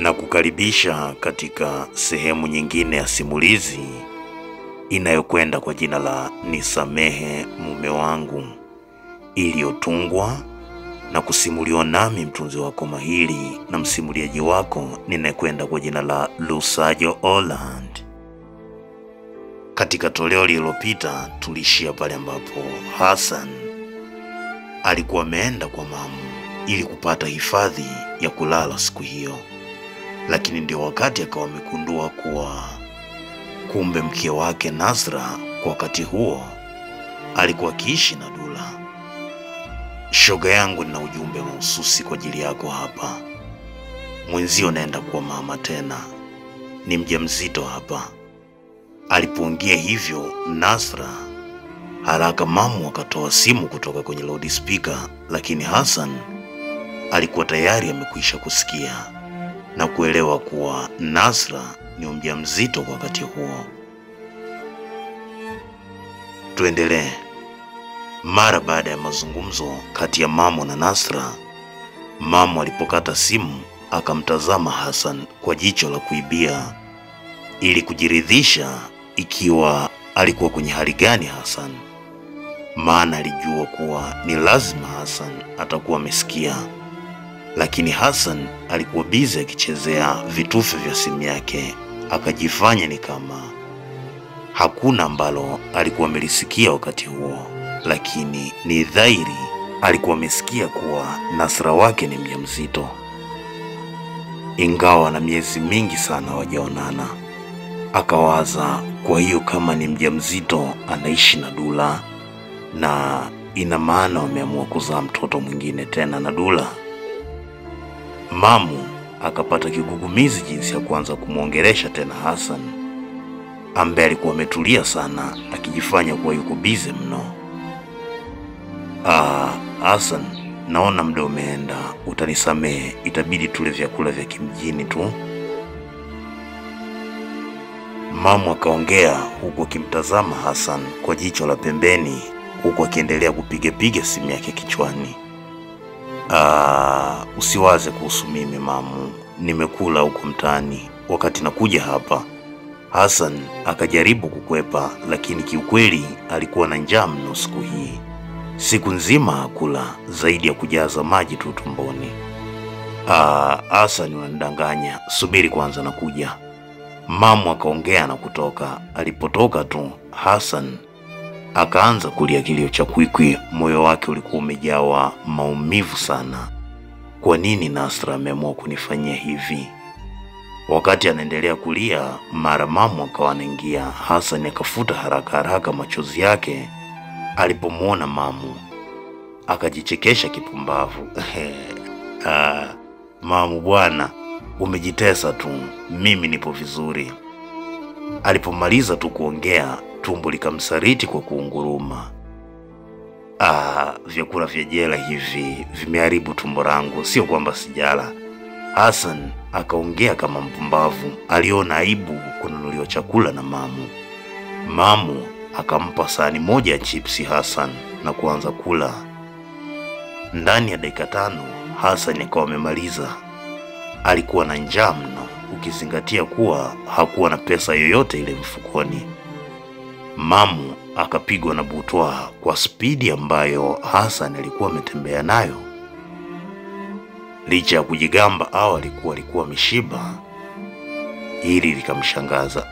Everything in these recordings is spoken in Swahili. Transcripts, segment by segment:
na kukaribisha katika sehemu nyingine ya simulizi inayokwenda kwa jina la Nisamehe Mume Wangu, iliyotungwa na kusimuliwa nami mtunzi wako mahiri na msimuliaji wako ninayekwenda kwa jina la Lusajo Holland. Katika toleo lililopita tulishia pale ambapo Hassan alikuwa ameenda kwa mamu ili kupata hifadhi ya kulala siku hiyo, lakini ndio wakati akawa amegundua kuwa kumbe mke wake Nasra kwa wakati huo alikuwa akiishi na Dula. Shoga yangu, nina ujumbe mahususi kwa ajili yako hapa. Mwenzio naenda kuwa mama tena, ni mjamzito hapa. Alipoongea hivyo Nasra, haraka mamu akatoa simu kutoka kwenye loudspeaker, lakini Hassan alikuwa tayari amekwisha kusikia na kuelewa kuwa Nasra ni mjamzito kwa wakati huo. Tuendelee. Mara baada ya mazungumzo kati ya mamu na Nasra, mamu alipokata simu akamtazama Hassan kwa jicho la kuibia ili kujiridhisha ikiwa alikuwa kwenye hali gani Hassan, maana alijua kuwa ni lazima Hassan atakuwa amesikia. Lakini Hassan alikuwa busy akichezea vitufe vya simu yake, akajifanya ni kama hakuna ambalo alikuwa amelisikia wakati huo, lakini ni dhahiri alikuwa amesikia kuwa Nasra wake ni mjamzito, ingawa na miezi mingi sana wajaonana. Akawaza, kwa hiyo kama ni mjamzito anaishi na Dula, na ina maana wameamua kuzaa mtoto mwingine tena na Dula. Mamu akapata kigugumizi jinsi ya kuanza kumwongelesha tena Hassan, ambaye alikuwa ametulia sana akijifanya kuwa yuko busy mno. Hassan, naona muda umeenda, utanisamehe, itabidi tule vyakula vya kimjini tu. Mamu akaongea huku akimtazama Hassan kwa jicho la pembeni, huku akiendelea kupiga simu yake kichwani. Usiwaze kuhusu mimi mamu, nimekula huko mtaani wakati nakuja hapa. Hassan akajaribu kukwepa, lakini kiukweli alikuwa na njaa mno siku hii. Siku nzima hakula zaidi ya kujaza maji tu tumboni. Hassan, unanidanganya, subiri kwanza nakuja. Mamu akaongea na kutoka. Alipotoka tu Hassan akaanza kulia kilio cha kwikwi. Moyo wake ulikuwa umejawa maumivu sana. Kwa nini Nasra ameamua kunifanyia hivi? Wakati anaendelea kulia, mara mamu akawa anaingia. Hassan akafuta haraka machozi yake alipomwona mamu, akajichekesha kipumbavu. Mamu bwana, umejitesa tu, mimi nipo vizuri. Alipomaliza tu kuongea, tumbo likamsariti kwa kuunguruma. Vyakula vya jela hivi vimeharibu tumbo langu, sio kwamba sijala. Hassan akaongea kama mpumbavu. Aliona aibu kununuliwa chakula na mamu. Mamu akampa sahani moja ya chipsi Hassan na kuanza kula. Ndani ya dakika 5 Hassan akawa amemaliza. Alikuwa na njaa mno, ukizingatia kuwa hakuwa na pesa yoyote ile mfukoni. Mamu akapigwa na butwa kwa spidi ambayo Hassan alikuwa ametembea nayo. Licha ya kujigamba alikuwa ameshiba, hili likamshangaza.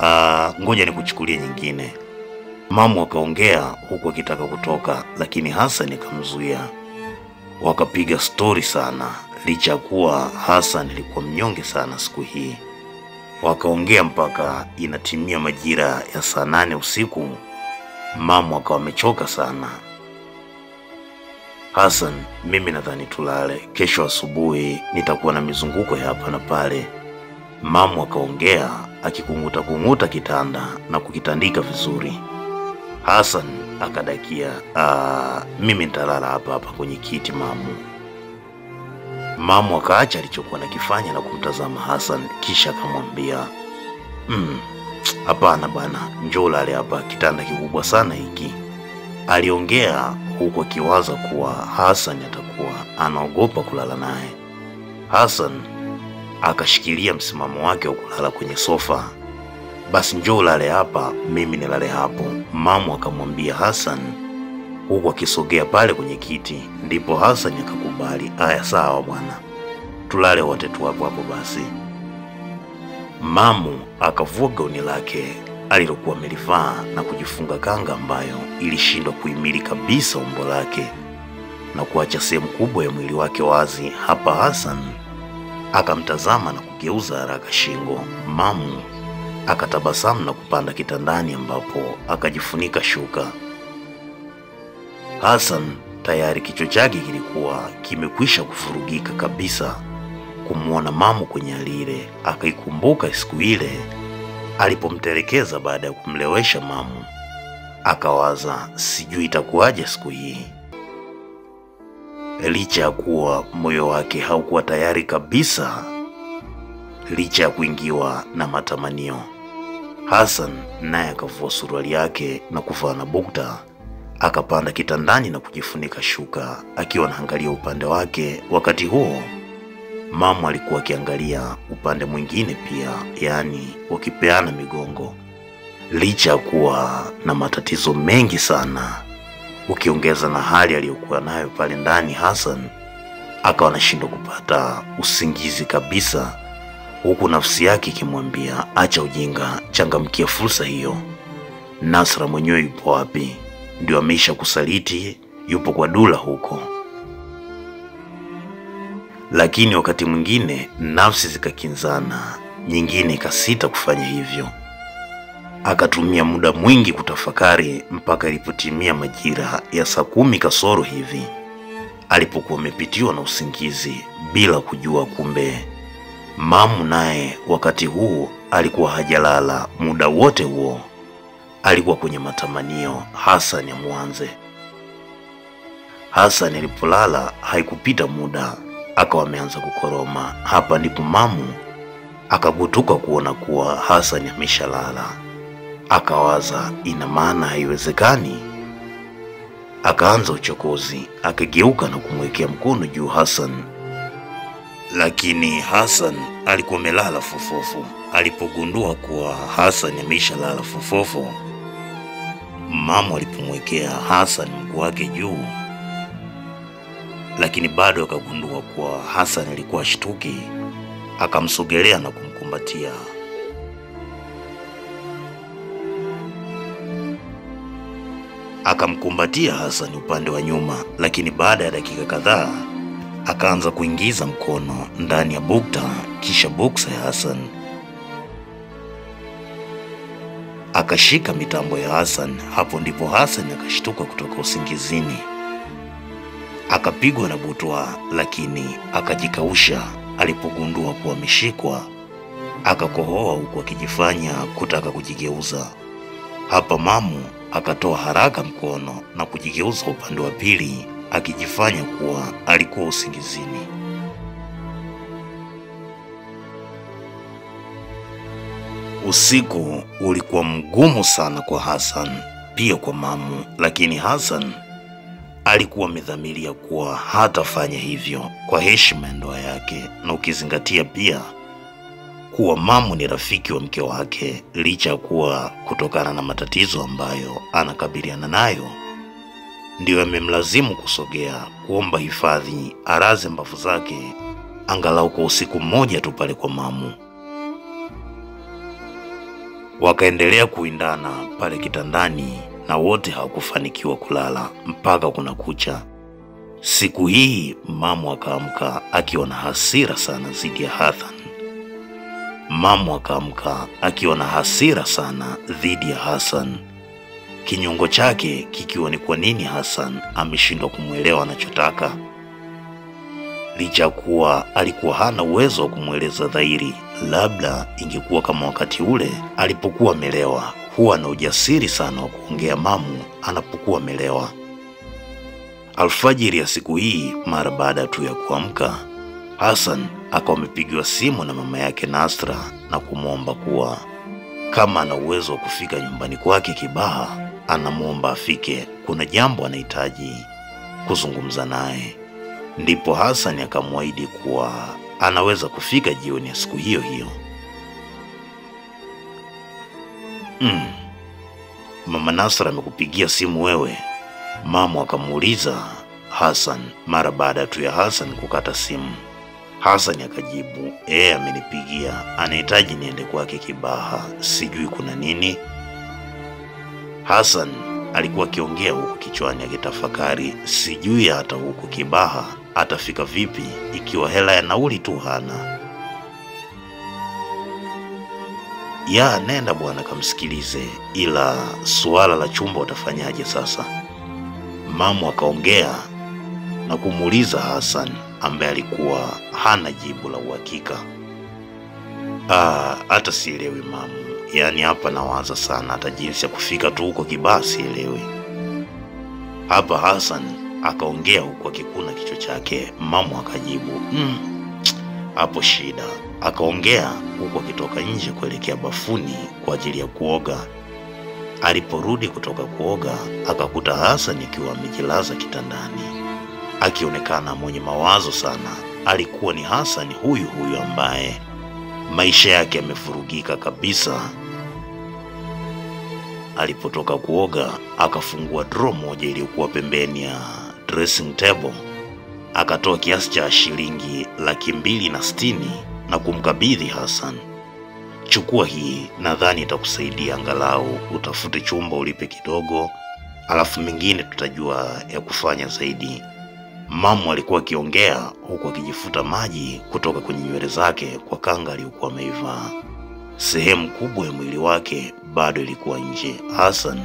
Ngoja nikuchukulie nyingine, mamu akaongea huku akitaka kutoka, lakini Hassan akamzuia. Wakapiga story sana, licha kuwa Hassan alikuwa mnyonge sana siku hii. Wakaongea mpaka inatimia majira ya saa 8 usiku. Mamu akawa amechoka sana. Hassan, mimi nadhani tulale, kesho asubuhi nitakuwa na mizunguko ya hapa na pale. Mamu akaongea akikunguta kitanda na kukitandika vizuri. Hassan akadakia, mimi nitalala hapa kwenye kiti mamu. Mamu akaacha alichokuwa nakifanya na kumtazama Hassan, kisha akamwambia, hapana bwana, njoo lale hapa, kitanda kikubwa sana hiki. Aliongea huku akiwaza kuwa Hassan atakuwa anaogopa kulala naye. Hassan akashikilia msimamo wake wa kulala kwenye sofa. Basi njoo ulale hapa, mimi nilale hapo, mamu akamwambia Hassan huku akisogea pale kwenye kiti. Ndipo Hassan akakubali, haya sawa bwana, tulale wote tu hapo hapo basi. Mamu akavua gauni lake alilokuwa amelivaa na kujifunga kanga ambayo ilishindwa kuhimili kabisa umbo lake na kuacha sehemu kubwa ya mwili wake wazi. Hapa Hassan akamtazama na kugeuza haraka shingo. Mamu akatabasamu na kupanda kitandani ambapo akajifunika shuka. Hassan tayari kichwa chake kilikuwa kimekwisha kufurugika kabisa kumwona mamu kwenye hali ile. Akaikumbuka siku ile alipomtelekeza baada ya kumlewesha mamu. Akawaza sijui itakuwaje siku hii. Licha ya kuwa moyo wake haukuwa tayari kabisa, licha ya kuingiwa na matamanio, Hassan naye akavua suruali yake na kuvaa na bukta, akapanda kitandani na kujifunika shuka akiwa anaangalia upande wake. Wakati huo mamu alikuwa akiangalia upande mwingine pia, yaani wakipeana migongo. Licha ya kuwa na matatizo mengi sana, ukiongeza na hali aliyokuwa nayo pale ndani, Hassan akawa anashindwa kupata usingizi kabisa, huku nafsi yake ikimwambia acha ujinga, changamkia fursa hiyo. Nasra mwenyewe yupo wapi? Ndio ameisha kusaliti, yupo kwa Dula huko. Lakini wakati mwingine nafsi zikakinzana, nyingine ikasita kufanya hivyo. Akatumia muda mwingi kutafakari mpaka ilipotimia majira ya saa 10 kasoro hivi, alipokuwa amepitiwa na usingizi bila kujua. Kumbe mamu naye wakati huu alikuwa hajalala. Muda wote huo alikuwa kwenye matamanio Hassan ya mwanze. Hassan alipolala haikupita muda akawa ameanza kukoroma. Hapa ndipo mamu akagutuka kuona kuwa Hassan ameshalala. Akawaza ina maana haiwezekani. Akaanza uchokozi, akageuka na kumwekea mkono juu Hassan. Lakini Hassan alikuwa amelala fofofo. Alipogundua kuwa Hassan ameshalala fofofo, mamu alipomwekea Hassan mguu wake juu, lakini bado akagundua kuwa Hassan alikuwa shtuki, akamsogelea na kumkumbatia. Akamkumbatia Hassan upande wa nyuma, lakini baada ya dakika kadhaa akaanza kuingiza mkono ndani ya bukta kisha boksa ya Hassan. Akashika mitambo ya Hassan. Hapo ndipo Hassan akashtuka kutoka usingizini. Akapigwa na butwa, lakini akajikausha alipogundua kuwa ameshikwa. Akakohoa huku akijifanya kutaka kujigeuza. Hapa mamu akatoa haraka mkono na kujigeuza upande wa pili akijifanya kuwa alikuwa usingizini. Usiku ulikuwa mgumu sana kwa Hassan, pia kwa mamu, lakini Hassan alikuwa amedhamiria kuwa hatafanya hivyo kwa heshima ya ndoa yake, na ukizingatia pia kuwa mamu ni rafiki wa mke wake. Licha kuwa kutokana na matatizo ambayo anakabiliana nayo ndio amemlazimu kusogea kuomba hifadhi, araze mbavu zake angalau kwa usiku mmoja tu pale kwa mamu. Wakaendelea kuindana pale kitandani na wote hawakufanikiwa kulala mpaka kuna kucha. Siku hii mamu akaamka akiwa na hasira sana dhidi ya Hassan. Mamu akaamka akiwa na hasira sana dhidi ya Hassan, kinyongo chake kikiwa ni kwa nini Hassan ameshindwa kumwelewa anachotaka. Licha kuwa alikuwa hana uwezo wa kumweleza dhahiri, labda ingekuwa kama wakati ule alipokuwa amelewa. Huwa na ujasiri sana wa kuongea mamu anapokuwa amelewa. Alfajiri ya siku hii, mara baada tu ya kuamka, Hassan akawa amepigiwa simu na mama yake Nasra na kumwomba kuwa kama ana uwezo wa kufika nyumbani kwake Kibaha, anamwomba afike, kuna jambo anahitaji kuzungumza naye. Ndipo Hassan akamwahidi kuwa anaweza kufika jioni ya siku hiyo hiyo. Mama Nasra amekupigia simu wewe? Mamu akamuuliza Hassan mara baada tu ya Hassan kukata simu. Hassan akajibu, amenipigia, anahitaji niende kwake Kibaha, sijui kuna nini. Hassan alikuwa akiongea huku kichwani akitafakari, sijui hata huku Kibaha atafika vipi ikiwa hela ya nauli tu hana. Nenda bwana kamsikilize, ila suala la chumba utafanyaje sasa? Mamu akaongea na kumuuliza Hassan ambaye alikuwa hana jibu la uhakika. Hata sielewi mamu, yaani hapa nawaza sana hata jinsi ya kufika tu huko Kibaha sielewi. Hapa Hassan akaongea huku akikuna kichwa chake. Mamu akajibu, hapo shida. Akaongea huku akitoka nje kuelekea bafuni kwa ajili ya kuoga. Aliporudi kutoka kuoga akakuta Hassan ikiwa amejilaza kitandani, akionekana mwenye mawazo sana. Alikuwa ni Hassan huyu ambaye maisha yake yamevurugika kabisa. Alipotoka kuoga akafungua drawer moja iliyokuwa pembeni ya dressing table, akatoa kiasi cha shilingi 260 na kumkabidhi Hassan. Chukua hii, nadhani itakusaidia angalau utafute chumba ulipe kidogo, alafu mengine tutajua ya kufanya zaidi. Mamu alikuwa akiongea huku akijifuta maji kutoka kwenye nywele zake kwa kanga aliyokuwa ameivaa. Sehemu kubwa ya mwili wake bado ilikuwa nje. Hassan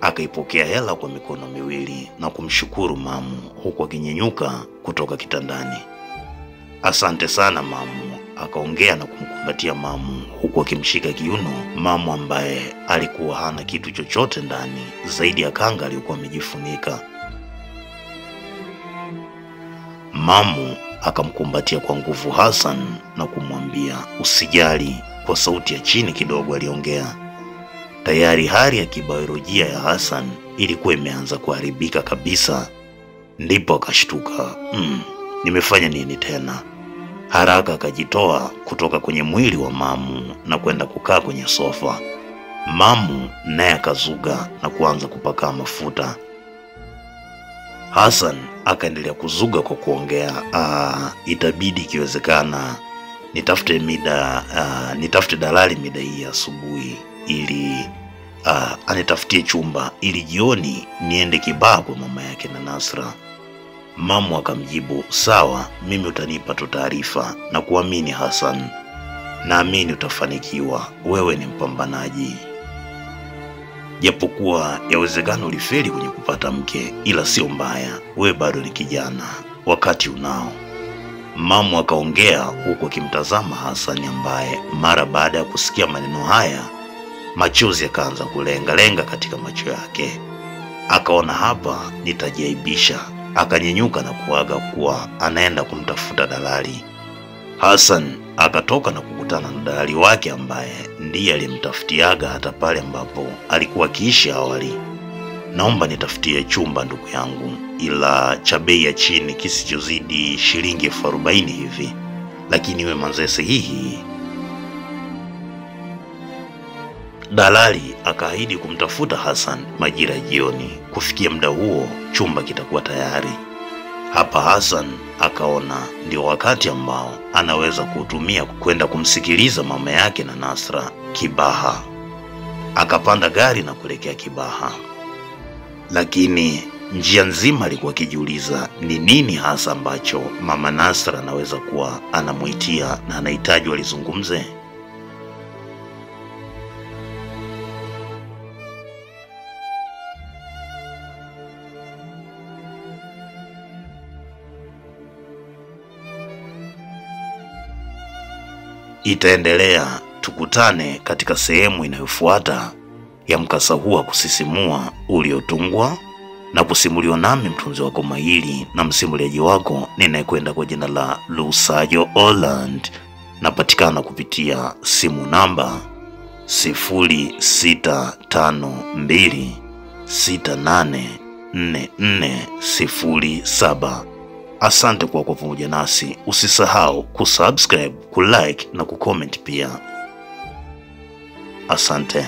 akaipokea hela kwa mikono miwili na kumshukuru mamu huku akinyenyuka kutoka kitandani. Asante sana mamu, akaongea na kumkumbatia mamu huku akimshika kiuno mamu ambaye alikuwa hana kitu chochote ndani zaidi ya kanga aliyokuwa amejifunika. Mamu akamkumbatia kwa nguvu Hassan na kumwambia usijali, kwa sauti ya chini kidogo aliongea. Tayari hali ya kibiolojia ya Hassan ilikuwa imeanza kuharibika kabisa. Ndipo akashtuka, nimefanya nini tena? Haraka akajitoa kutoka kwenye mwili wa mamu na kwenda kukaa kwenye sofa. Mamu naye akazuga na kuanza kupaka mafuta. Hassan akaendelea kuzuga kwa kuongea, itabidi ikiwezekana nitafute dalali mida hii asubuhi ili anitafutie chumba ili jioni niende Kibaha kwa mama yake na Nasra. Mamu akamjibu, sawa, mimi utanipa tu taarifa na kuamini Hassan. Naamini utafanikiwa, wewe ni mpambanaji. Japokuwa yawezekana ulifeli kwenye kupata mke, ila sio mbaya, wewe bado ni kijana, wakati unao. Mamu akaongea huku akimtazama Hassan ambaye mara baada ya kusikia maneno haya machozi yakaanza kulenga katika macho yake. Akaona hapa nitajiaibisha, akanyenyuka na kuaga kuwa anaenda kumtafuta dalali. Hassan akatoka na kukutana na dalali wake ambaye ndiye alimtafutiaga hata pale ambapo alikuwa akiishi awali. Naomba nitafutie chumba ndugu yangu, ila cha bei ya chini kisichozidi shilingi 40 hivi, lakini iwe manzese hii. Dalali akaahidi kumtafuta Hassan majira jioni. Kufikia muda huo chumba kitakuwa tayari. Hapa Hassan akaona ndio wakati ambao anaweza kuutumia kwenda kumsikiliza mama yake na Nasra Kibaha. Akapanda gari na kuelekea Kibaha. Lakini njia nzima alikuwa akijiuliza ni nini hasa ambacho mama Nasra anaweza kuwa anamuitia na anahitaji walizungumze. Itaendelea, tukutane katika sehemu inayofuata ya mkasa huu wa kusisimua uliotungwa na kusimuliwa nami mtunzi wako mahiri na msimuliaji wako ninayekwenda kwa jina la Lusajo Holland. Napatikana kupitia simu namba 0652684407. Asante kwa kuwa pamoja nasi. Usisahau kusubscribe, kulike na kucomment pia. Asante.